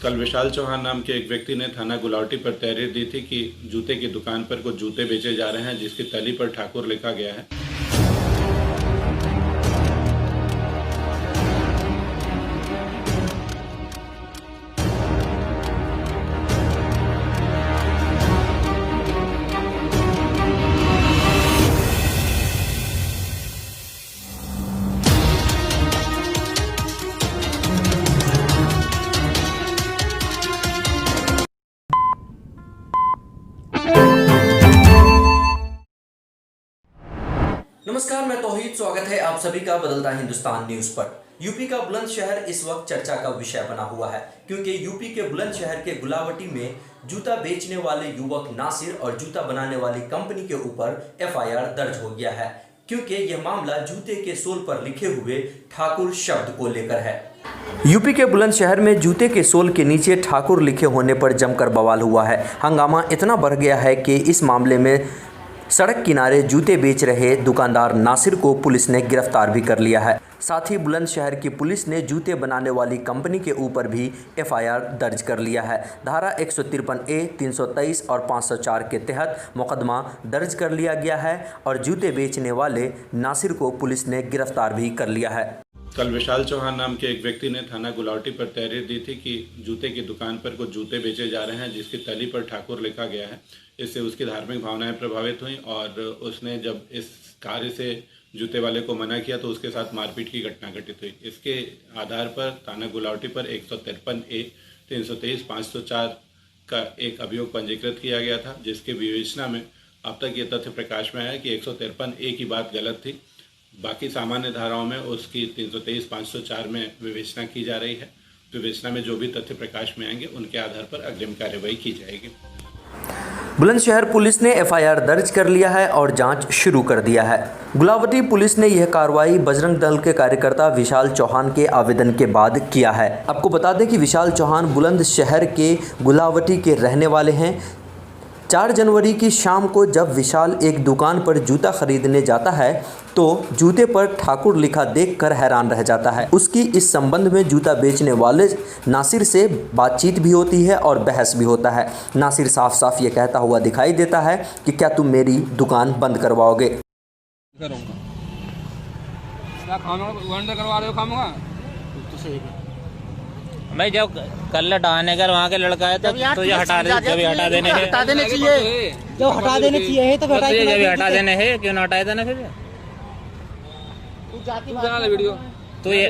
कल विशाल चौहान नाम के एक व्यक्ति ने थाना गुलावटी पर तहरीर दी थी कि जूते की दुकान पर कुछ जूते बेचे जा रहे हैं, जिसकी तली पर ठाकुर लिखा गया है। नमस्कार, मैं तौहीद। स्वागत है आप सभी का बदलता हिंदुस्तान न्यूज पर। यूपी का बुलंदशहर इस वक्त चर्चा का विषय बना हुआ है, क्योंकि यूपी के बुलंदशहर के गुलावटी में जूता बेचने वाले युवक नासिर और जूता बनाने वाली कंपनी के ऊपर एफआईआर दर्ज हो गया है, क्योंकि यह मामला जूते के सोल पर लिखे हुए ठाकुर शब्द को लेकर है। यूपी के बुलंदशहर में जूते के सोल के नीचे ठाकुर लिखे होने पर जमकर बवाल हुआ है। हंगामा इतना बढ़ गया है कि इस मामले में सड़क किनारे जूते बेच रहे दुकानदार नासिर को पुलिस ने गिरफ्तार भी कर लिया है। साथ ही बुलंदशहर की पुलिस ने जूते बनाने वाली कंपनी के ऊपर भी एफआईआर दर्ज कर लिया है। धारा 153A, 323 और 504 के तहत मुकदमा दर्ज कर लिया गया है और जूते बेचने वाले नासिर को पुलिस ने गिरफ्तार भी कर लिया है। कल विशाल चौहान नाम के एक व्यक्ति ने थाना गुलावटी पर तहरीर दी थी कि जूते की दुकान पर कुछ जूते बेचे जा रहे हैं, जिसकी तली पर ठाकुर लिखा गया है। इससे उसकी धार्मिक भावनाएं प्रभावित हुई और उसने जब इस कार्य से जूते वाले को मना किया तो उसके साथ मारपीट की घटना घटित हुई। इसके आधार पर थाना गुलावटी पर 153A, 323, 504 का एक अभियोग पंजीकृत किया गया था, जिसके विवेचना में अब तक ये तथ्य प्रकाश में आया कि 153A की बात गलत थी। बाकी सामान्य धाराओं में उसकी 323, 504 में विवेचना की जा रही है। विवेचना में जो भी तथ्य प्रकाश में आएंगे उनके आधार पर अग्रिम कार्यवाही की जाएगी। बुलंदशहर पुलिस ने एफआईआर दर्ज कर लिया है और जांच शुरू कर दिया है। गुलावटी पुलिस ने यह कार्रवाई बजरंग दल के कार्यकर्ता विशाल चौहान के आवेदन के बाद किया है। आपको बता दें कि विशाल चौहान बुलंदशहर के गुलावटी के रहने वाले हैं। 4 जनवरी की शाम को जब विशाल एक दुकान पर जूता खरीदने जाता है तो जूते पर ठाकुर लिखा देखकर हैरान रह जाता है। उसकी इस संबंध में जूता बेचने वाले नासिर से बातचीत भी होती है और बहस भी होता है। नासिर साफ साफ ये कहता हुआ दिखाई देता है कि क्या तुम मेरी दुकान बंद करवाओगे। भाई जब कल हटाने कर वहाँ के लड़का है तो ये हटा देने चाहिए जो हटा देने चाहिए तो हटा देने है, क्यों ना हटाए देना फिर वीडियो तो ये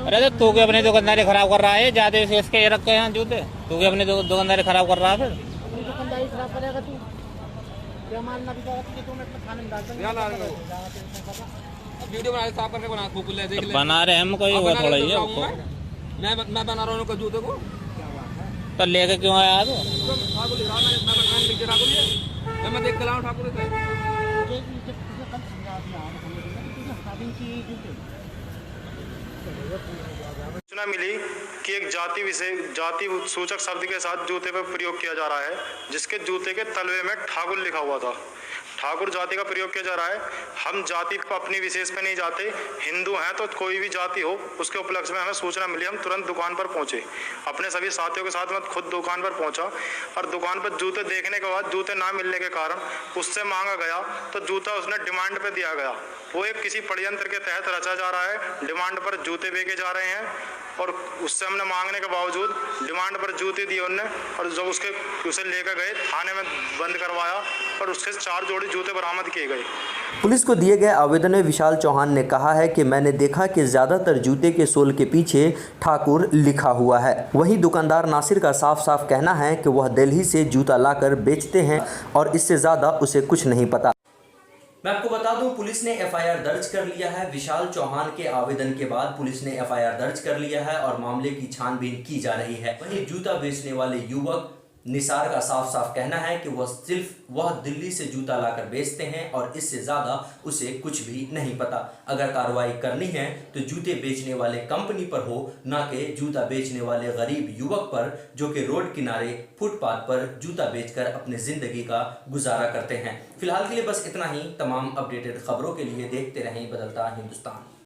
अरे तू के अपनी दुकानदारी खराब कर रहा है, ज्यादा इसके ये रखे हैं जूते, तू के अपनी दुकानदारी खराब कर रहा है। फिर दुकानदारी खराब करेगा तू, वीडियो बना रहे हम कोई हुआ थोड़ा ही मैं बना रहा हूँ जूते को, तो लेके क्यों आया तो मैं देख कर ठाकुर सूचना मिली कि एक जाति सूचक शब्द के साथ जूते पर प्रयोग किया जा रहा है, जिसके जूते के तलवे में ठाकुर लिखा हुआ था। ठाकुर जाति का प्रयोग किया जा रहा है। हम जाति पर अपनी विशेष पे नहीं जाते, हिंदू हैं तो कोई भी जाति हो, उसके उपलक्ष्य में हमें सूचना मिली। हम तुरंत दुकान पर पहुंचे, अपने सभी साथियों के साथ मैं खुद दुकान पर पहुंचा और दुकान पर जूते देखने के बाद जूते ना मिलने के कारण उससे मांगा गया तो जूता उसने डिमांड पे दिया गया। वो एक किसी षड्यंत्र के तहत रचा जा रहा है। डिमांड पर जूते बेचे जा रहे हैं और उससे हमने मांगने के बावजूद डिमांड पर जूते दिए उनने, और जब उसे लेकर गए थाने में बंद करवाया और उससे 4 जोड़ी जूते बरामद किए गए। पुलिस को दिए गए आवेदन में विशाल चौहान ने कहा है कि मैंने देखा कि ज़्यादातर जूते के सोल के पीछे ठाकुर लिखा हुआ है। वहीं दुकानदार नासिर का साफ साफ कहना है कि वह दिल्ली से जूता लाकर बेचते हैं और इससे ज़्यादा उसे कुछ नहीं पता। मैं आपको बता दूं, पुलिस ने एफआईआर दर्ज कर लिया है। विशाल चौहान के आवेदन के बाद पुलिस ने एफआईआर दर्ज कर लिया है और मामले की छानबीन की जा रही है। वहीं जूता बेचने वाले युवक निसार का साफ साफ कहना है कि वह दिल्ली से जूता लाकर बेचते हैं और इससे ज़्यादा उसे कुछ भी नहीं पता। अगर कार्रवाई करनी है तो जूते बेचने वाले कंपनी पर हो, ना कि जूता बेचने वाले गरीब युवक पर, जो कि रोड किनारे फुटपाथ पर जूता बेचकर अपनी ज़िंदगी का गुजारा करते हैं। फिलहाल के लिए बस इतना ही। तमाम अपडेटेड खबरों के लिए देखते रहें बदलता हिंदुस्तान।